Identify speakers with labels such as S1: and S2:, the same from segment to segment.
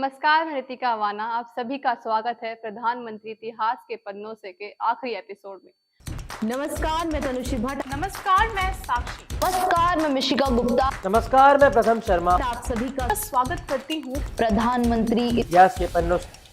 S1: नमस्कार, मैं रितिका अवाना। आप सभी का स्वागत है प्रधानमंत्री इतिहास के पन्नों से के आखिरी एपिसोड में।
S2: नमस्कार, मैं तनुश्री भट्ट।
S3: नमस्कार, मैं साक्षी।
S2: नमस्कार, मैं मिशिका गुप्ता।
S4: नमस्कार, मैं प्रथम शर्मा।
S2: आप सभी का
S3: स्वागत करती हूँ
S2: प्रधानमंत्री
S4: इतिहास के पन्नों से।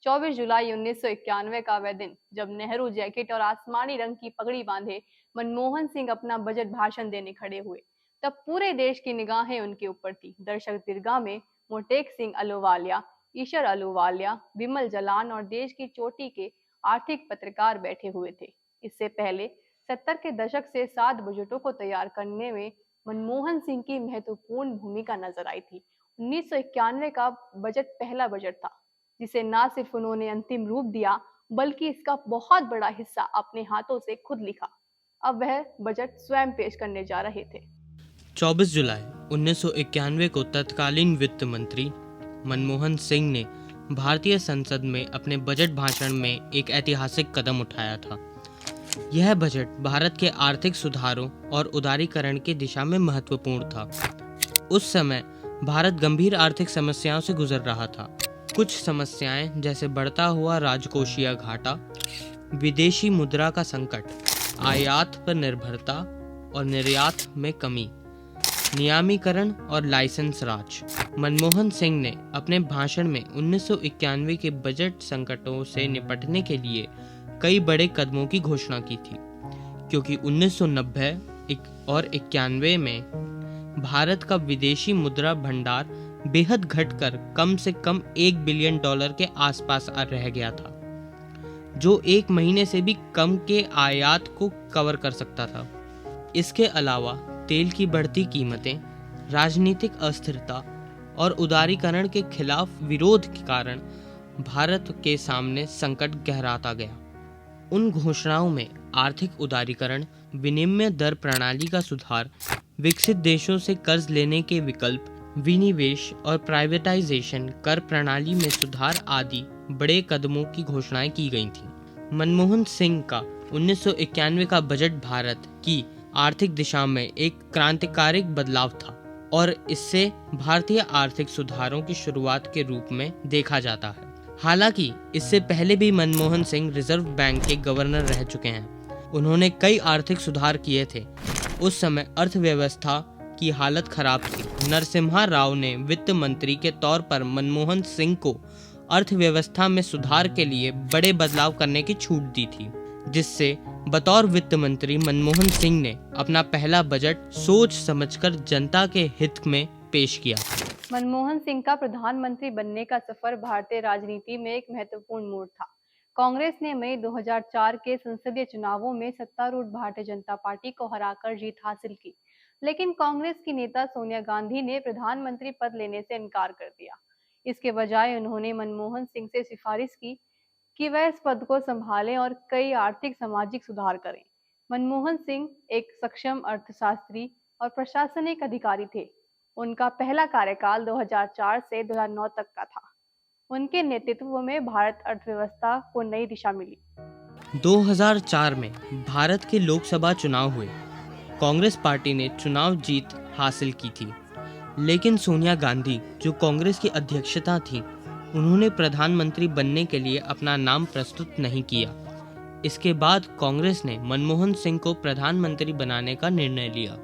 S1: चौबीस जुलाई 1991 का वह दिन जब नेहरू जैकेट और आसमानी रंग की पगड़ी बांधे मनमोहन सिंह अपना बजट भाषण देने खड़े हुए, तब पूरे देश की निगाहें उनके ऊपर थी। दर्शक दीर्घा में मोटेक सिंह अहलूवालिया, ईशर अहलूवालिया, विमल जलान और देश की चोटी के आर्थिक पत्रकार बैठे हुए थे। इससे पहले 70 के दशक से 7 बजटों को तैयार करने में मनमोहन सिंह की महत्वपूर्ण भूमिका नजर आई थी। 1991 का बजट पहला बजट था जिसे न सिर्फ उन्होंने अंतिम रूप दिया बल्कि इसका बहुत बड़ा हिस्सा अपने हाथों से खुद लिखा। अब वह बजट स्वयं पेश करने जा रहे थे।
S5: 24 जुलाई 1991 को तत्कालीन वित्त मंत्री मनमोहन सिंह ने भारतीय संसद में अपने बजट भाषण में एक ऐतिहासिक कदम उठाया था। यह बजट भारत के आर्थिक सुधारों और उदारीकरण की दिशा में महत्वपूर्ण था। उस समय भारत गंभीर आर्थिक समस्याओं से गुजर रहा था। कुछ समस्याएं जैसे बढ़ता हुआ राजकोषीय घाटा, विदेशी मुद्रा का संकट, आयात पर निर्भरता और निर्यात में कमी, नियामीकरण और लाइसेंस राज। मनमोहन सिंह ने अपने भाषण में 1991 के बजट संकटों से निपटने के लिए कई बड़े कदमों की घोषणा की थी, क्योंकि 1990 और 91 में भारत का विदेशी मुद्रा भंडार बेहद घटकर कम से कम $1 बिलियन के आसपास रह गया था, जो एक महीने से भी कम के आयात को कवर कर सकता था। इसके अलावा तेल की बढ़ती कीमतें, राजनीतिक अस्थिरता और उदारीकरण के खिलाफ विरोध के कारण भारत के सामने संकट गहराता गया। उन घोषणाओं में आर्थिक उदारीकरण, विनिमय दर प्रणाली का सुधार, विकसित देशों से कर्ज लेने के विकल्प, विनिवेश और प्राइवेटाइजेशन, कर प्रणाली में सुधार आदि बड़े कदमों की घोषणाएं की गई थीं। मनमोहन सिंह का 1991 का बजट भारत की आर्थिक दिशा में एक क्रांतिकारिक बदलाव था और इससे भारतीय आर्थिक सुधारों की शुरुआत के रूप में देखा जाता है। हालांकि इससे पहले भी मनमोहन सिंह रिजर्व बैंक के गवर्नर रह चुके हैं। उन्होंने कई आर्थिक सुधार किए थे। उस समय अर्थव्यवस्था की हालत खराब थी। नरसिम्हा राव ने वित्त मंत्री के तौर पर मनमोहन सिंह को अर्थव्यवस्था में सुधार के लिए बड़े बदलाव करने की छूट दी थी, जिससे बतौर वित्त मंत्री मनमोहन सिंह ने अपना पहला बजट सोच समझकर जनता के हित में पेश किया।
S1: मनमोहन सिंह का प्रधानमंत्री बनने का सफर भारतीय राजनीति में एक महत्वपूर्ण मोड़ था। कांग्रेस ने मई 2004 के संसदीय चुनावों में सत्तारूढ़ भारतीय जनता पार्टी को हराकर जीत हासिल की, लेकिन कांग्रेस की नेता सोनिया गांधी ने प्रधानमंत्री पद लेने से इनकार कर दिया। इसके बजाय उन्होंने मनमोहन सिंह से सिफारिश की कि वह इस पद को संभालें और कई आर्थिक सामाजिक सुधार करें। मनमोहन सिंह एक सक्षम अर्थशास्त्री और प्रशासनिक अधिकारी थे। उनका पहला कार्यकाल 2004 से 2009 तक का था। उनके नेतृत्व में भारत अर्थव्यवस्था को नई दिशा मिली।
S5: 2004 में भारत के लोकसभा चुनाव हुए। कांग्रेस पार्टी ने चुनाव जीत हासिल की थी, लेकिन सोनिया गांधी जो कांग्रेस की अध्यक्षता थी, उन्होंने प्रधानमंत्री बनने के लिए अपना नाम प्रस्तुत नहीं किया। इसके बाद कांग्रेस ने मनमोहन सिंह को प्रधानमंत्री बनाने का निर्णय लिया।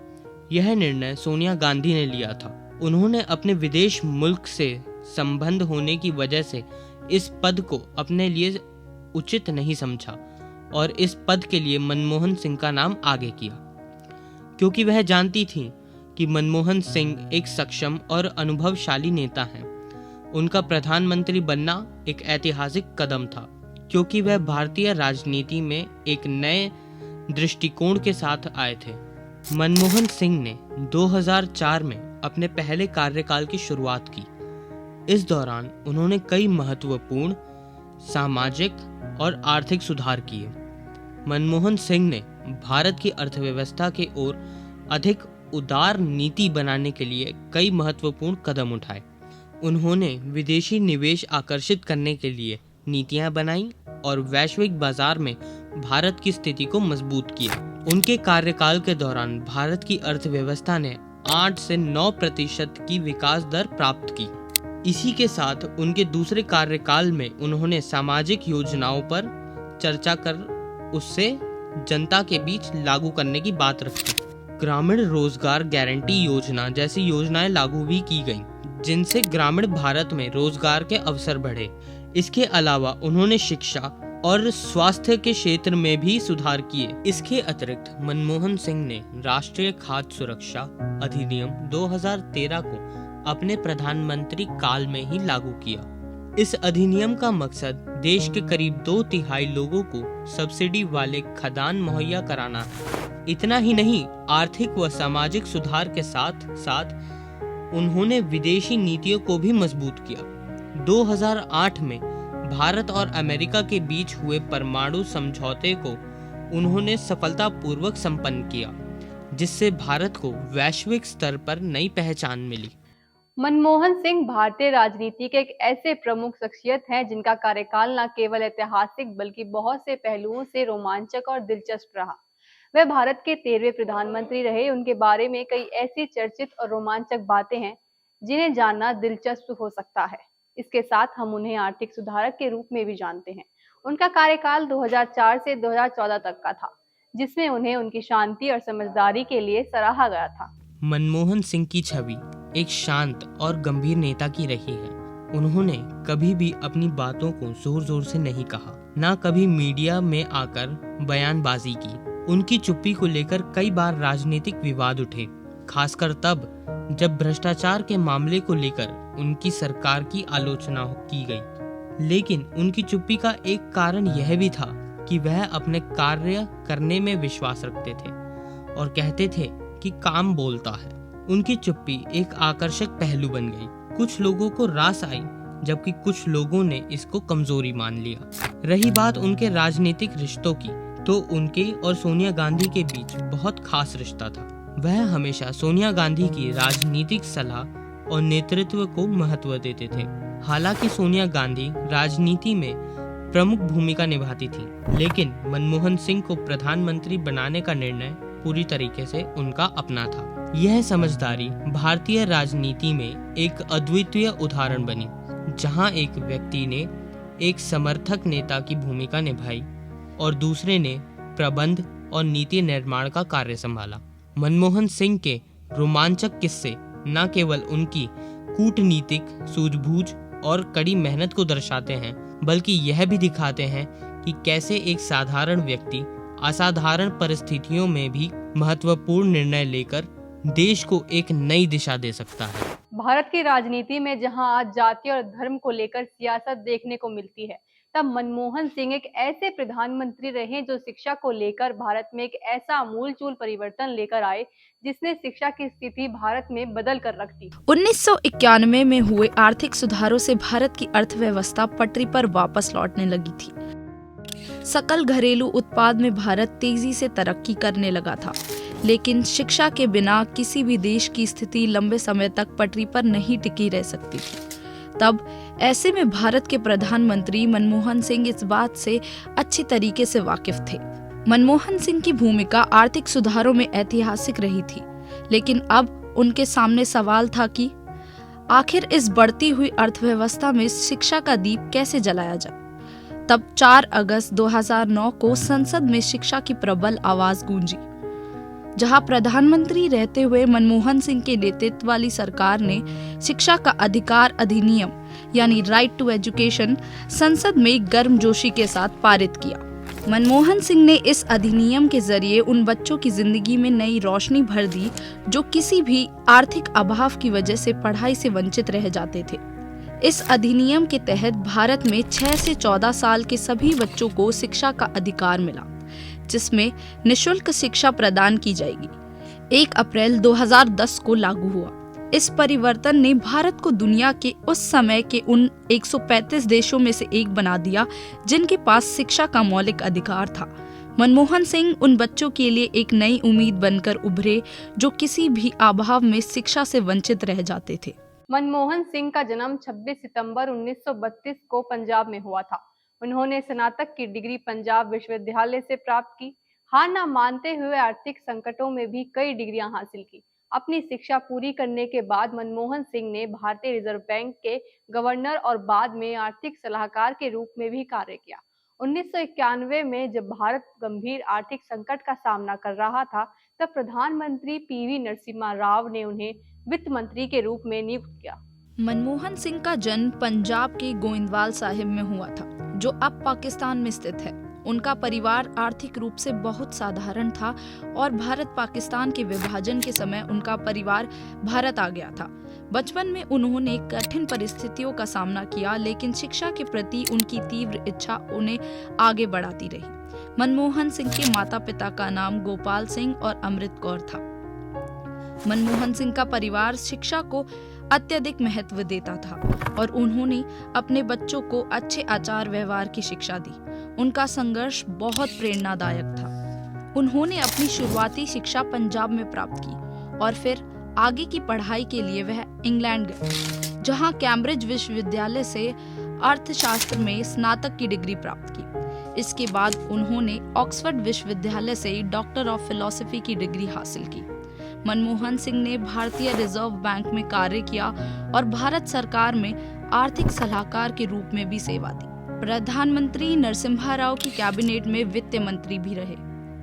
S5: यह निर्णय सोनिया गांधी ने लिया था। उन्होंने अपने विदेश मुल्क से संबंध होने की वजह से इस पद को अपने लिए उचित नहीं समझा और इस पद के लिए मनमोहन सिंह का नाम आगे किया, क्योंकि वह जानती थी कि मनमोहन सिंह एक सक्षम और अनुभवशाली नेता हैं। उनका प्रधानमंत्री बनना एक ऐतिहासिक कदम था, क्योंकि वह भारतीय राजनीति में एक नए दृष्टिकोण के साथ आए थे। मनमोहन सिंह ने 2004 में अपने पहले कार्यकाल की शुरुआत की। इस दौरान उन्होंने कई महत्वपूर्ण सामाजिक और आर्थिक सुधार किए। मनमोहन सिंह ने भारत की अर्थव्यवस्था की ओर अधिक उदार नीति बनाने के लिए कई महत्वपूर्ण कदम उठाए। उन्होंने विदेशी निवेश आकर्षित करने के लिए नीतियां बनाई और वैश्विक बाजार में भारत की स्थिति को मजबूत किया। उनके कार्यकाल के दौरान भारत की अर्थव्यवस्था ने 8 से 9% की विकास दर प्राप्त की। इसी के साथ उनके दूसरे कार्यकाल में उन्होंने सामाजिक योजनाओं पर चर्चा कर उससे जनता के बीच लागू करने की बात रखी। ग्रामीण रोजगार गारंटी योजना जैसी योजनाएं लागू भी की गईं, जिनसे ग्रामीण भारत में रोजगार के अवसर बढ़े। इसके अलावा उन्होंने शिक्षा और स्वास्थ्य के क्षेत्र में भी सुधार किए। इसके अतिरिक्त मनमोहन सिंह ने राष्ट्रीय खाद्य सुरक्षा अधिनियम 2013 को अपने प्रधानमंत्री काल में ही लागू किया। इस अधिनियम का मकसद देश के करीब 2/3 लोगों को सब्सिडी वाले खाद्यान्न मुहैया कराना है। इतना ही नहीं, आर्थिक व सामाजिक सुधार के साथ साथ उन्होंने विदेशी नीतियों को भी मजबूत किया। 2008 में भारत और अमेरिका के बीच हुए परमाणु समझौते को उन्होंने सफलतापूर्वक संपन्न किया, जिससे भारत को वैश्विक स्तर पर नई पहचान मिली।
S1: मनमोहन सिंह भारतीय राजनीति के एक ऐसे प्रमुख शख्सियत हैं जिनका कार्यकाल न केवल ऐतिहासिक बल्कि बहुत से पहलुओं से रोमांचक और दिलचस्प रहा। वह भारत के 13वें प्रधानमंत्री रहे। उनके बारे में कई ऐसी चर्चित और रोमांचक बातें हैं जिन्हें जानना दिलचस्प हो सकता है। इसके साथ हम उन्हें आर्थिक सुधारक के रूप में भी जानते हैं। उनका कार्यकाल 2004 से 2014 तक का था, जिसमें उन्हें उनकी शांति और समझदारी के लिए सराहा गया था।
S5: मनमोहन सिंह की छवि एक शांत और गंभीर नेता की रही है। उन्होंने कभी भी अपनी बातों को जोर जोर से नहीं कहा, न कभी मीडिया में आकर बयानबाजी की। उनकी चुप्पी को लेकर कई बार राजनीतिक विवाद उठे, खासकर तब जब भ्रष्टाचार के मामले को लेकर उनकी सरकार की आलोचना की गई। लेकिन उनकी चुप्पी का एक कारण यह भी था कि वह अपने कार्य करने में विश्वास रखते थे और कहते थे कि काम बोलता है। उनकी चुप्पी एक आकर्षक पहलू बन गई। कुछ लोगों को रास आई, जबकि कुछ लोगों ने इसको कमजोरी मान लिया। रही बात उनके राजनीतिक रिश्तों की, तो उनके और सोनिया गांधी के बीच बहुत खास रिश्ता था। वह हमेशा सोनिया गांधी की राजनीतिक सलाह और नेतृत्व को महत्व देते थे। हालांकि सोनिया गांधी राजनीति में प्रमुख भूमिका निभाती थी, लेकिन मनमोहन सिंह को प्रधानमंत्री बनाने का निर्णय पूरी तरीके से उनका अपना था। यह समझदारी भारतीय राजनीति में एक अद्वितीय उदाहरण बनी, जहां एक व्यक्ति ने एक समर्थक नेता की भूमिका निभाई और दूसरे ने प्रबंध और नीति निर्माण का कार्य संभाला। मनमोहन सिंह के रोमांचक किस्से न केवल उनकी कूटनीतिक सूझबूझ और कड़ी मेहनत को दर्शाते हैं, बल्कि यह भी दिखाते हैं कि कैसे एक साधारण व्यक्ति असाधारण परिस्थितियों में भी महत्वपूर्ण निर्णय लेकर देश को एक नई दिशा दे सकता है।
S1: भारत की राजनीति में जहां आज जाति और धर्म को लेकर सियासत देखने को मिलती है, तब मनमोहन सिंह एक ऐसे प्रधानमंत्री रहे जो शिक्षा को लेकर भारत में एक ऐसा आमूलचूल परिवर्तन लेकर आए जिसने शिक्षा की स्थिति भारत में बदल कर रख दी।
S6: 1991 में हुए आर्थिक सुधारों से भारत की अर्थव्यवस्था पटरी पर वापस लौटने लगी थी। सकल घरेलू उत्पाद में भारत तेजी से तरक्की करने लगा था, लेकिन शिक्षा के बिना किसी भी देश की स्थिति लंबे समय तक पटरी पर नहीं टिकी रह सकती थी। तब ऐसे में भारत के प्रधानमंत्री मनमोहन सिंह इस बात से अच्छी तरीके से वाकिफ थे। मनमोहन सिंह की भूमिका आर्थिक सुधारों में ऐतिहासिक रही थी, लेकिन अब उनके सामने सवाल था कि आखिर इस बढ़ती हुई अर्थव्यवस्था में शिक्षा का दीप कैसे जलाया जाए। तब 4 अगस्त 2009 को संसद में शिक्षा की प्रबल आवाज गूंजी, जहां प्रधानमंत्री रहते हुए मनमोहन सिंह के नेतृत्व वाली सरकार ने शिक्षा का अधिकार अधिनियम यानी राइट टू एजुकेशन संसद में गर्मजोशी के साथ पारित किया। मनमोहन सिंह ने इस अधिनियम के जरिए उन बच्चों की जिंदगी में नई रोशनी भर दी जो किसी भी आर्थिक अभाव की वजह से पढ़ाई से वंचित रह जाते थे। इस अधिनियम के तहत भारत में 6 से 14 साल के सभी बच्चों को शिक्षा का अधिकार मिला, जिसमें निशुल्क शिक्षा प्रदान की जाएगी। 1 अप्रैल 2010 को लागू हुआ। इस परिवर्तन ने भारत को दुनिया के उस समय के उन 135 देशों में से एक बना दिया जिनके पास शिक्षा का मौलिक अधिकार था। मनमोहन सिंह उन बच्चों के लिए एक नई उम्मीद बनकर उभरे जो किसी भी अभाव में शिक्षा से वंचित रह जाते थे।
S1: मनमोहन सिंह का जन्म 26 सितंबर 1932 को पंजाब में हुआ था। उन्होंने स्नातक की डिग्री पंजाब विश्वविद्यालय से प्राप्त की। हार न मानते हुए आर्थिक संकटों में भी कई डिग्रियां हासिल की। अपनी शिक्षा पूरी करने के बाद मनमोहन सिंह ने भारतीय रिजर्व बैंक के गवर्नर और बाद में आर्थिक सलाहकार के रूप में भी कार्य किया। 1991 में जब भारत गंभीर आर्थिक संकट का सामना कर रहा था, तब प्रधानमंत्री पीवी नरसिम्हा राव ने उन्हें वित्त मंत्री के रूप में नियुक्त किया।
S6: मनमोहन सिंह का जन्म पंजाब के गोइंदवाल साहिब में हुआ था, जो अब पाकिस्तान में स्थित है। उनका परिवार आर्थिक रूप से बहुत साधारण था और भारत पाकिस्तान के विभाजन के समय उनका परिवार भारत आ गया था। बचपन में उन्होंने कठिन परिस्थितियों का सामना किया, लेकिन शिक्षा के प्रति उनकी तीव्र इच्छा उन्हें आगे बढ़ाती रही। मनमोहन सिंह के माता पिता का नाम गोपाल सिंह और अमृत कौर था। मनमोहन सिंह का परिवार शिक्षा को अत्यधिक महत्व देता था और उन्होंने अपने बच्चों को अच्छे आचार व्यवहार की शिक्षा दी। उनका संघर्ष बहुत प्रेरणादायक था। उन्होंने अपनी शुरुआती शिक्षा पंजाब में प्राप्त की और फिर आगे की पढ़ाई के लिए वह इंग्लैंड गए, जहां कैम्ब्रिज विश्वविद्यालय से अर्थशास्त्र में स्नातक की डिग्री प्राप्त की। इसके बाद उन्होंने ऑक्सफोर्ड विश्वविद्यालय से डॉक्टर ऑफ फिलॉसफी की डिग्री हासिल की। मनमोहन सिंह ने भारतीय रिजर्व बैंक में कार्य किया और भारत सरकार में आर्थिक सलाहकार के रूप में भी सेवा दी। प्रधानमंत्री नरसिम्हा राव की कैबिनेट में वित्त मंत्री भी रहे।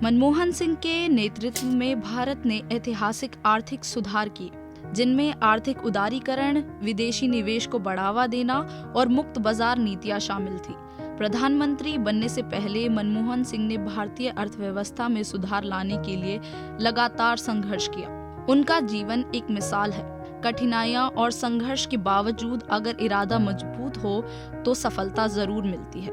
S6: मनमोहन सिंह के नेतृत्व में भारत ने ऐतिहासिक आर्थिक सुधार किए, जिनमें आर्थिक उदारीकरण, विदेशी निवेश को बढ़ावा देना और मुक्त बाजार नीतियां शामिल थी। प्रधानमंत्री बनने से पहले मनमोहन सिंह ने भारतीय अर्थव्यवस्था में सुधार लाने के लिए लगातार संघर्ष किया। उनका जीवन एक मिसाल है। कठिनाइयां और संघर्ष के बावजूद अगर इरादा मजबूत हो तो सफलता जरूर मिलती है।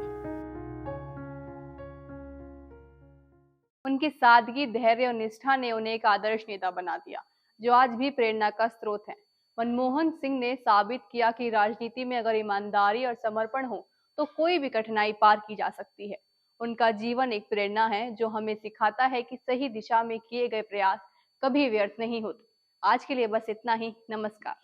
S1: उनकी सादगी, धैर्य और निष्ठा ने उन्हें एक आदर्श नेता बना दिया, जो आज भी प्रेरणा का स्रोत है। मनमोहन सिंह ने साबित किया कि राजनीति में अगर ईमानदारी और समर्पण हो तो कोई भी कठिनाई पार की जा सकती है। उनका जीवन एक प्रेरणा है जो हमें सिखाता है कि सही दिशा में किए गए प्रयास कभी व्यर्थ नहीं होते। आज के लिए बस इतना ही। नमस्कार।